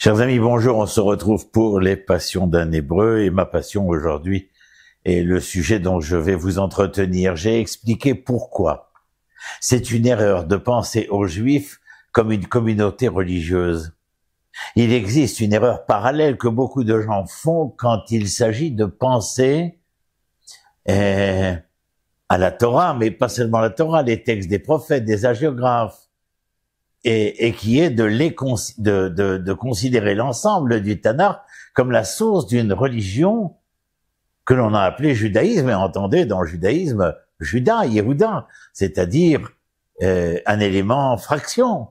Chers amis, bonjour, on se retrouve pour les passions d'un Hébreu et ma passion aujourd'hui est le sujet dont je vais vous entretenir. J'ai expliqué pourquoi. C'est une erreur de penser aux Juifs comme une communauté religieuse. Il existe une erreur parallèle que beaucoup de gens font quand il s'agit de penser à la Torah, mais pas seulement la Torah, les textes des prophètes, des hagiographes, et qui est de considérer l'ensemble du Tanakh comme la source d'une religion que l'on a appelée judaïsme, et entendez dans le judaïsme, Juda, Yehuda, c'est-à-dire un élément fraction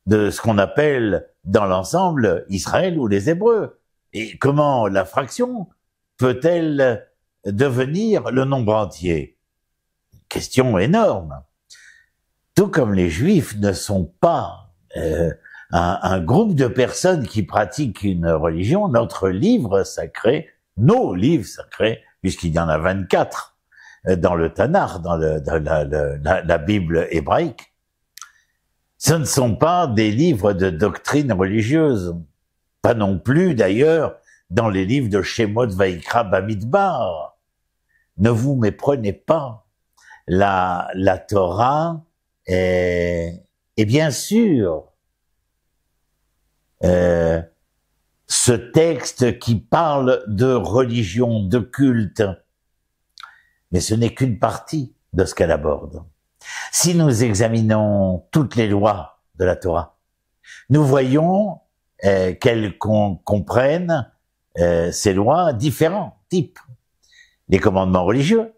de ce qu'on appelle dans l'ensemble Israël ou les Hébreux. Et comment la fraction peut-elle devenir le nombre entier? Question énorme. Tout comme les Juifs ne sont pas un groupe de personnes qui pratiquent une religion, notre livre sacré, nos livres sacrés, puisqu'il y en a 24 dans le Tanakh, dans la Bible hébraïque, ce ne sont pas des livres de doctrine religieuse, pas non plus d'ailleurs dans les livres de Shemot, Vaikra, Bamidbar. Ne vous méprenez pas, la Torah et bien sûr, ce texte qui parle de religion, de culte, mais ce n'est qu'une partie de ce qu'elle aborde. Si nous examinons toutes les lois de la Torah, nous voyons qu'elles comprennent ces lois différents types. Les commandements religieux,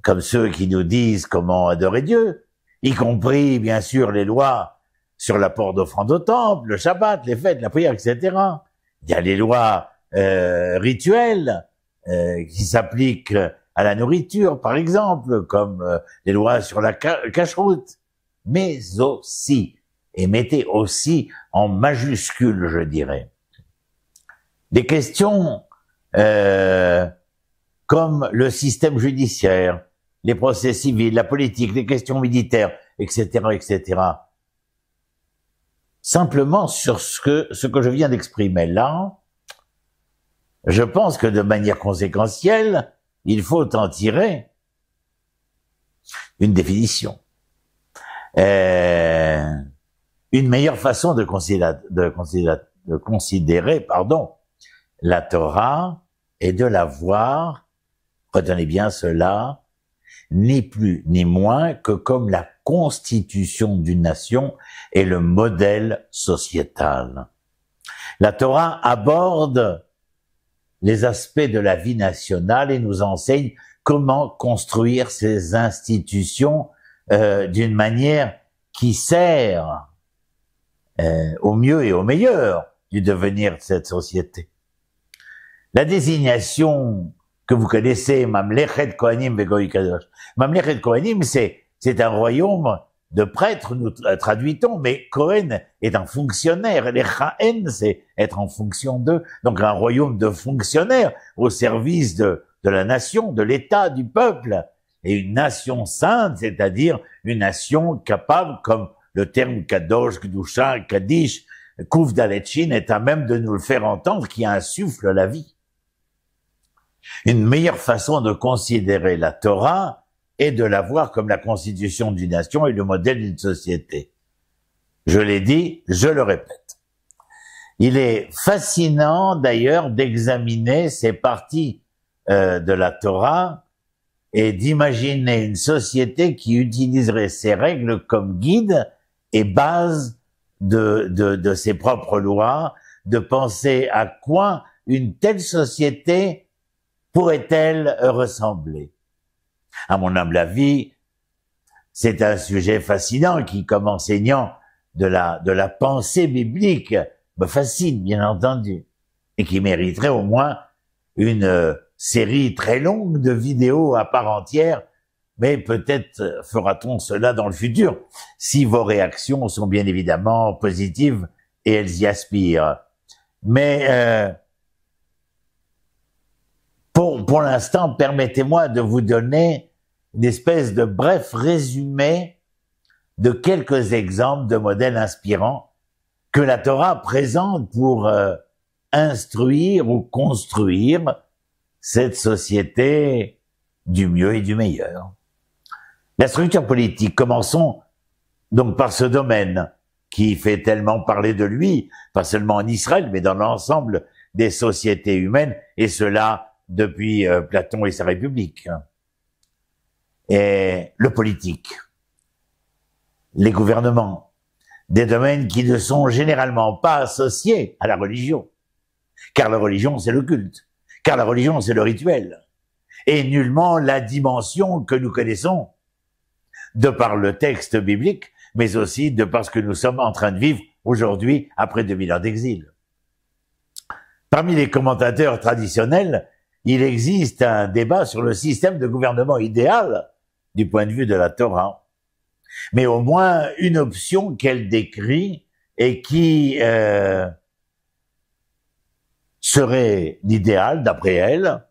comme ceux qui nous disent comment adorer Dieu, y compris, bien sûr, les lois sur l'apport d'offrandes au temple, le Shabbat, les fêtes, la prière, etc. Il y a les lois rituelles qui s'appliquent à la nourriture, par exemple, comme les lois sur la cacheroute, mais aussi, et mettez aussi en majuscule, je dirais, des questions comme le système judiciaire, les procès civils, la politique, les questions militaires, etc., etc. Simplement sur ce que je viens d'exprimer là, je pense que de manière conséquentielle, il faut en tirer une définition, une meilleure façon de considérer, la Torah et de la voir, retenez bien cela, ni plus ni moins que comme la constitution d'une nation et le modèle sociétal. La Torah aborde les aspects de la vie nationale et nous enseigne comment construire ces institutions d'une manière qui sert au mieux et au meilleur du devenir de cette société. La désignation que vous connaissez, Mamlechet Kohanim Vegoy Kadosh. Mamlechet Kohanim, c'est un royaume de prêtres, nous traduit-on, mais Kohen est un fonctionnaire, et les Chaen, c'est être en fonction d'eux, donc un royaume de fonctionnaires au service de la nation, de l'État, du peuple, et une nation sainte, c'est-à-dire une nation capable, comme le terme Kadosh, Kedusha, Kadish, Kouf Daletchin est à même de nous le faire entendre, qui insuffle la vie. Une meilleure façon de considérer la Torah est de la voir comme la constitution d'une nation et le modèle d'une société. Je l'ai dit, je le répète. Il est fascinant d'ailleurs d'examiner ces parties de la Torah et d'imaginer une société qui utiliserait ces règles comme guide et base de ses propres lois, de penser à quoi une telle société pourrait-elle ressembler? À mon humble avis, c'est un sujet fascinant qui, comme enseignant de la pensée biblique, me fascine, bien entendu, et qui mériterait au moins une série très longue de vidéos à part entière, mais peut-être fera-t-on cela dans le futur, si vos réactions sont bien évidemment positives et elles y aspirent. Mais pour l'instant, permettez-moi de vous donner une espèce de bref résumé de quelques exemples de modèles inspirants que la Torah présente pour instruire ou construire cette société du mieux et du meilleur. La structure politique, commençons donc par ce domaine qui fait tellement parler de lui, pas seulement en Israël, mais dans l'ensemble des sociétés humaines, et cela depuis Platon et sa République. Et le politique, les gouvernements, des domaines qui ne sont généralement pas associés à la religion, car la religion c'est le culte, car la religion c'est le rituel, et nullement la dimension que nous connaissons de par le texte biblique, mais aussi de par ce que nous sommes en train de vivre aujourd'hui après 2000 ans d'exil. Parmi les commentateurs traditionnels, il existe un débat sur le système de gouvernement idéal du point de vue de la Torah, mais au moins une option qu'elle décrit et qui serait l'idéal, d'après elle,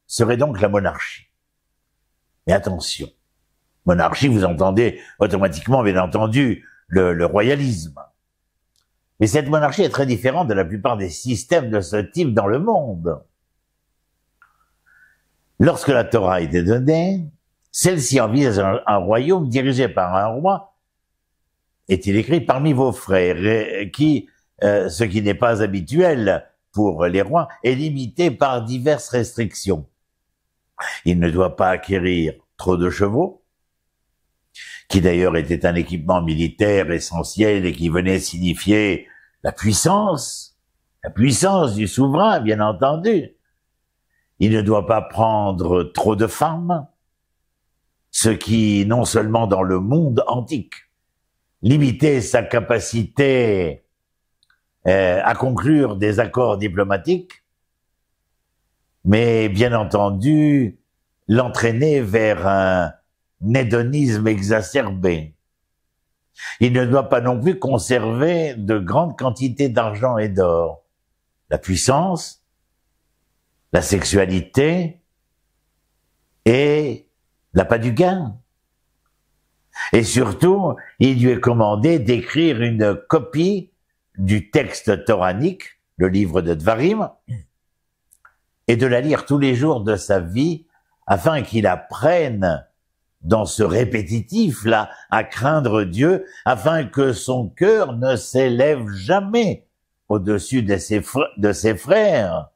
serait donc la monarchie. Mais attention, monarchie, vous entendez automatiquement, bien entendu, le royalisme. Mais cette monarchie est très différente de la plupart des systèmes de ce type dans le monde. Lorsque la Torah a été donnée, celle-ci envisage un royaume dirigé par un roi, est-il écrit, parmi vos frères, qui, ce qui n'est pas habituel pour les rois, est limité par diverses restrictions. Il ne doit pas acquérir trop de chevaux, qui d'ailleurs était un équipement militaire essentiel et qui venait signifier la puissance du souverain, bien entendu. Il ne doit pas prendre trop de femmes, ce qui, non seulement dans le monde antique, limitait sa capacité à conclure des accords diplomatiques, mais bien entendu l'entraîner vers un hédonisme exacerbé. Il ne doit pas non plus conserver de grandes quantités d'argent et d'or. La puissance, la sexualité et l'appât du gain. Et surtout, il lui est commandé d'écrire une copie du texte toranique, le livre de Dvarim, et de la lire tous les jours de sa vie afin qu'il apprenne dans ce répétitif-là à craindre Dieu, afin que son cœur ne s'élève jamais au-dessus de ses frères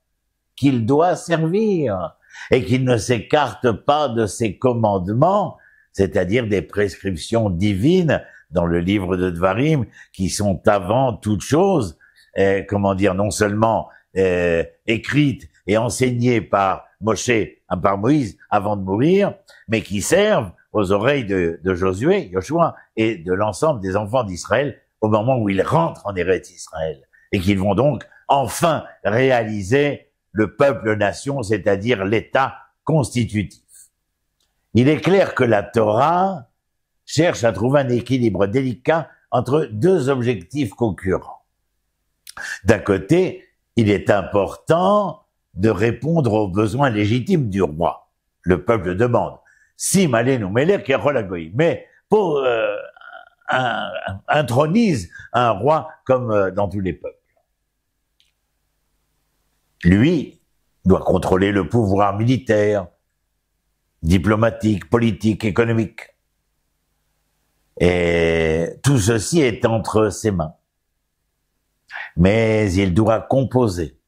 qu'il doit servir et qu'il ne s'écarte pas de ses commandements, c'est-à-dire des prescriptions divines dans le livre de Dvarim qui sont avant toute chose, non seulement écrites et enseignées par Moïse avant de mourir, mais qui servent aux oreilles de Josué, Joshua et de l'ensemble des enfants d'Israël au moment où ils rentrent en Eretz Israël et qu'ils vont donc enfin réaliser le peuple-nation, c'est-à-dire l'État constitutif. Il est clair que la Torah cherche à trouver un équilibre délicat entre deux objectifs concurrents. D'un côté, il est important de répondre aux besoins légitimes du roi. Le peuple demande « Sim alenu melech yachol hagoyim » mais pour intronise un roi comme dans tous les peuples. Lui doit contrôler le pouvoir militaire, diplomatique, politique, économique. Et tout ceci est entre ses mains. Mais il doit composer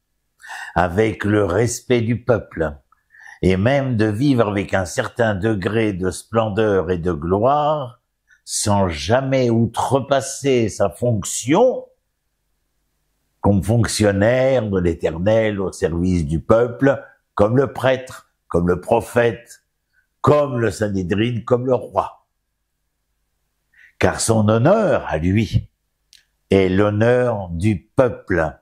avec le respect du peuple et même de vivre avec un certain degré de splendeur et de gloire sans jamais outrepasser sa fonction comme fonctionnaire de l'Éternel au service du peuple, comme le prêtre, comme le prophète, comme le Sanhédrin, comme le roi. Car son honneur à lui est l'honneur du peuple.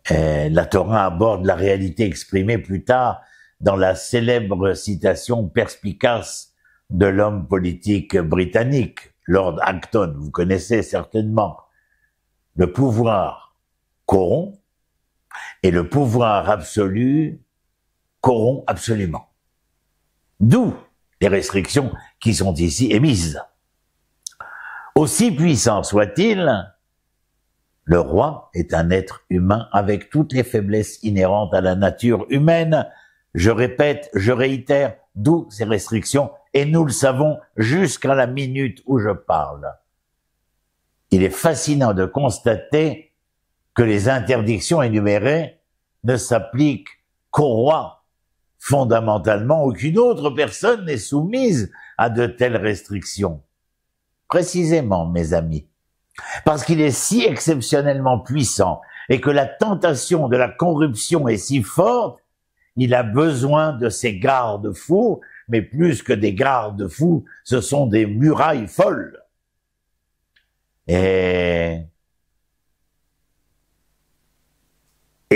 La Torah aborde la réalité exprimée plus tard dans la célèbre citation perspicace de l'homme politique britannique, Lord Acton, vous connaissez certainement. Le pouvoir corrompt et le pouvoir absolu corrompt absolument. D'où les restrictions qui sont ici émises. Aussi puissant soit-il, Le roi est un être humain avec toutes les faiblesses inhérentes à la nature humaine. Je répète, je réitère, d'où ces restrictions, et nous le savons jusqu'à la minute où je parle. Il est fascinant de constater que les interdictions énumérées ne s'appliquent qu'au roi. Fondamentalement, aucune autre personne n'est soumise à de telles restrictions. Précisément, mes amis, parce qu'il est si exceptionnellement puissant et que la tentation de la corruption est si forte, il a besoin de ces garde-fous, mais plus que des garde-fous, ce sont des murailles folles. Et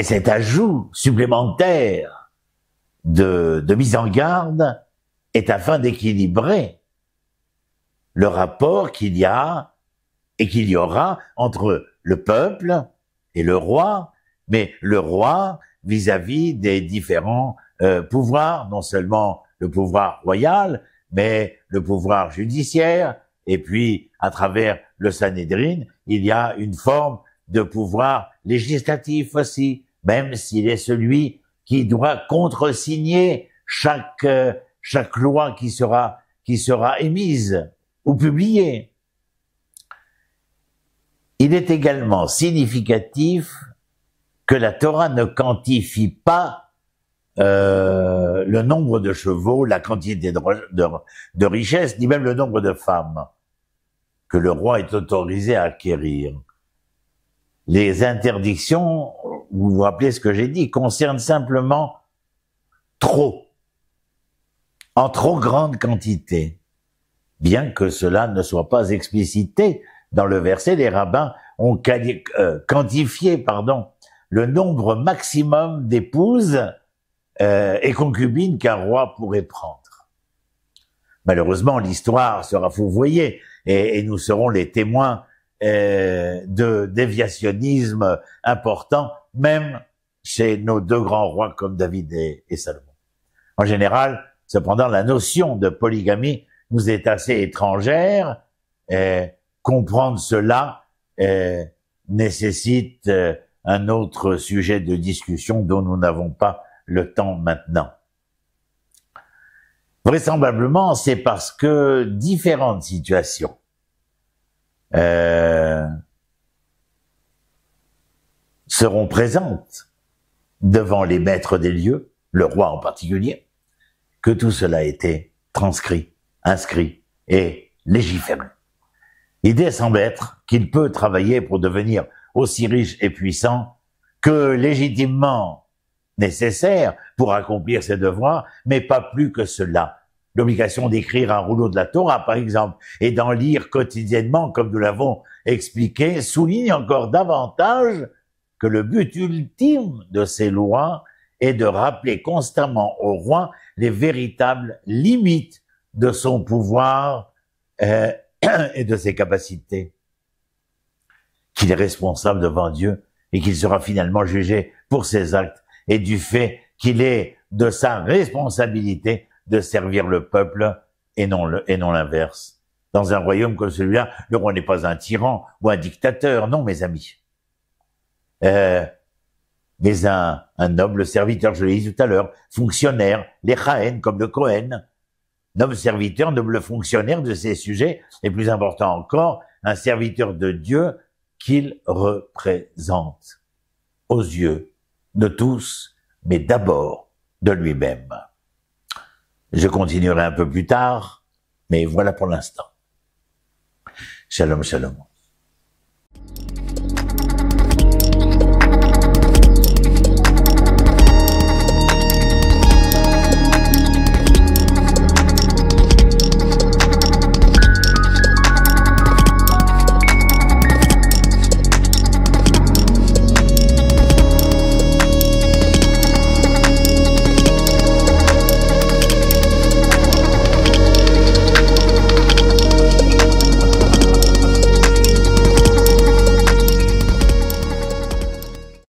cet ajout supplémentaire de mise en garde est afin d'équilibrer le rapport qu'il y a et qu'il y aura entre le peuple et le roi, mais le roi vis-à-vis des différents pouvoirs, non seulement le pouvoir royal, mais le pouvoir judiciaire, et puis à travers le Sanhédrin, il y a une forme de pouvoir législatif aussi, même s'il est celui qui doit contresigner chaque loi qui sera émise ou publiée. Il est également significatif que la Torah ne quantifie pas le nombre de chevaux, la quantité de richesses, ni même le nombre de femmes que le roi est autorisé à acquérir. Les interdictions, vous vous rappelez ce que j'ai dit, concernent simplement trop, en trop grande quantité. Bien que cela ne soit pas explicité dans le verset, les rabbins ont quantifié le nombre maximum d'épouses et concubines qu'un roi pourrait prendre. Malheureusement, l'histoire sera fourvoyée et nous serons les témoins de déviationnisme important, même chez nos deux grands rois comme David et Salomon. En général, cependant, la notion de polygamie nous est assez étrangère. Comprendre cela nécessite un autre sujet de discussion dont nous n'avons pas le temps maintenant. Vraisemblablement, c'est parce que différentes situations seront présentes devant les maîtres des lieux, le roi en particulier, que tout cela a été transcrit, inscrit et légiféré. L'idée semble être qu'il peut travailler pour devenir aussi riche et puissant que légitimement nécessaire pour accomplir ses devoirs, mais pas plus que cela. L'obligation d'écrire un rouleau de la Torah, par exemple, et d'en lire quotidiennement, comme nous l'avons expliqué, souligne encore davantage que le but ultime de ces lois est de rappeler constamment au roi les véritables limites de son pouvoir et de ses capacités, qu'il est responsable devant Dieu et qu'il sera finalement jugé pour ses actes et du fait qu'il est de sa responsabilité de servir le peuple et non l'inverse. Dans un royaume comme celui-là, le roi n'est pas un tyran ou un dictateur, non mes amis. Mais un noble serviteur, je l'ai dit tout à l'heure, fonctionnaire, les Chaen comme le Cohen, noble serviteur, noble fonctionnaire de ses sujets, et plus important encore, un serviteur de Dieu qu'il représente aux yeux de tous, mais d'abord de lui-même. Je continuerai un peu plus tard, mais voilà pour l'instant. Shalom, shalom.